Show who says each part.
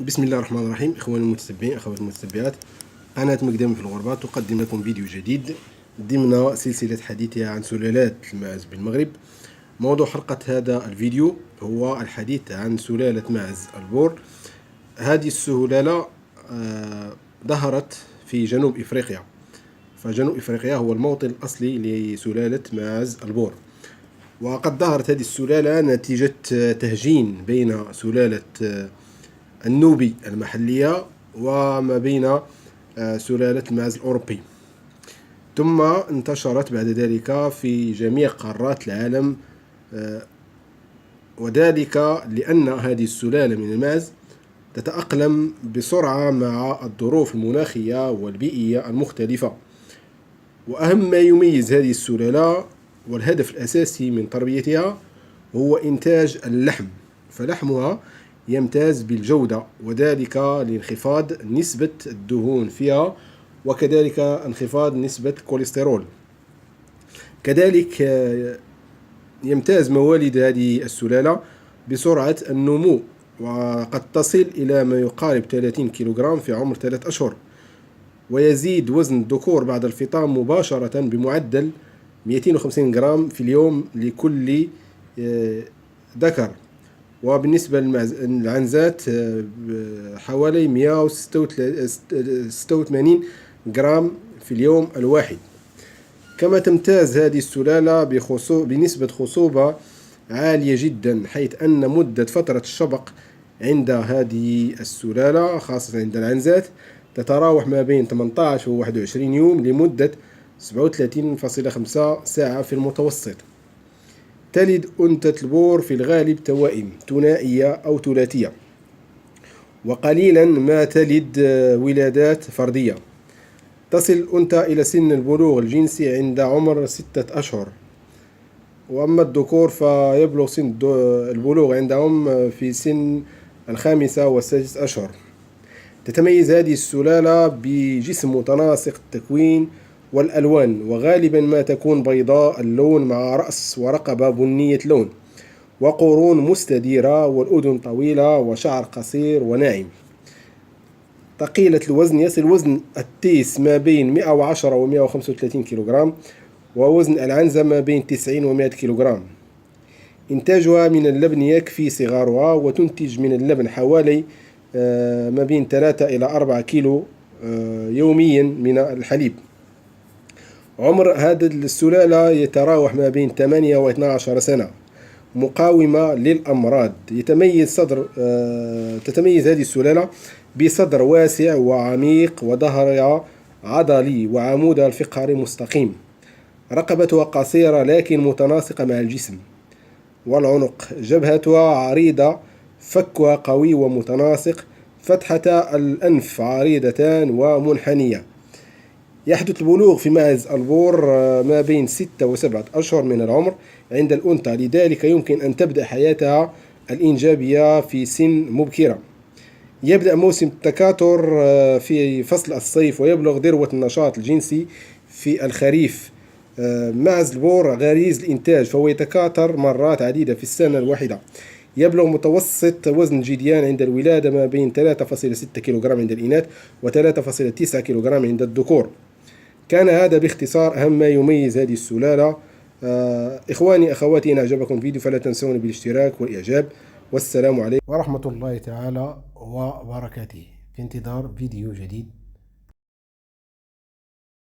Speaker 1: بسم الله الرحمن الرحيم. إخواني المتتبعين، أخواتي المتتبعات، قناة مقدم في الغربة تقدم لكم فيديو جديد ضمن سلسلة حديثها عن سلالات الماعز بالمغرب. موضوع حلقة هذا الفيديو هو الحديث عن سلالة ماعز البور. هذه السلالة ظهرت في جنوب إفريقيا، فجنوب إفريقيا هو الموطن الأصلي لسلالة ماعز البور. وقد ظهرت هذه السلالة نتيجة تهجين بين سلالة النوبي المحلية وما بين سلالة الماعز الأوروبي، ثم انتشرت بعد ذلك في جميع قارات العالم، وذلك لأن هذه السلالة من الماعز تتأقلم بسرعة مع الظروف المناخية والبيئية المختلفة. وأهم ما يميز هذه السلالة والهدف الأساسي من تربيتها هو إنتاج اللحم، فلحمها يمتاز بالجودة، وذلك لانخفاض نسبة الدهون فيها وكذلك انخفاض نسبة الكوليسترول. كذلك يمتاز مواليد هذه السلالة بسرعة النمو، وقد تصل إلى ما يقارب 30 كيلوغرام في عمر 3 أشهر، ويزيد وزن الذكور بعد الفطام مباشرة بمعدل 250 جرام في اليوم لكل ذكر، وبالنسبة للعنزات حوالي 186 جرام في اليوم الواحد. كما تمتاز هذه السلالة بنسبة خصوبة عالية جدا، حيث أن مدة فترة الشبق عند هذه السلالة خاصة عند العنزات تتراوح ما بين 18 و 21 يوم لمدة 37.5 ساعة في المتوسط. تلد أنثى البور في الغالب توائم ثنائية أو ثلاثية، وقليلا ما تلد ولادات فردية. تصل الأنثى إلى سن البلوغ الجنسي عند عمر 6 أشهر، وأما الذكور فيبلغ سن البلوغ عندهم في سن 5 و 6 أشهر. تتميز هذه السلالة بجسم متناسق التكوين والألوان، وغالبا ما تكون بيضاء اللون مع رأس ورقبة بنية اللون، وقرون مستديرة، والأذن طويلة، وشعر قصير وناعم. ثقيلة الوزن، يصل وزن التيس ما بين 110 و 135 كيلوغرام، ووزن العنزة ما بين 90 و 100 كيلوغرام. إنتاجها من اللبن يكفي صغارها، وتنتج من اللبن حوالي ما بين 3 إلى 4 كيلو يوميا من الحليب. عمر هذه السلالة يتراوح ما بين 8 و 12 سنة، مقاومة للأمراض. تتميز هذه السلالة بصدر واسع وعميق، وظهرها عضلي، وعمودها الفقري مستقيم. رقبتها قصيرة لكن متناسقة مع الجسم والعنق. جبهتها عريضة، فكها قوي ومتناسق. فتحة الأنف عريضتان ومنحنية. يحدث البلوغ في ماعز البور ما بين 6 و 7 أشهر من العمر عند الأنثى، لذلك يمكن أن تبدأ حياتها الإنجابية في سن مبكرة. يبدأ موسم التكاثر في فصل الصيف، ويبلغ ذروة النشاط الجنسي في الخريف. ماعز البور غريز الإنتاج، فهو يتكاثر مرات عديدة في السنة الواحدة. يبلغ متوسط وزن الجديان عند الولادة ما بين 3.6 كيلوغرام عند الإناث و 3.9 كيلوغرام عند الذكور. كان هذا باختصار أهم ما يميز هذه السلالة. إخواني أخواتي، إن أعجبكم الفيديو فلا تنسوني بالاشتراك والإعجاب، والسلام عليكم ورحمة الله تعالى وبركاته. في انتظار فيديو جديد.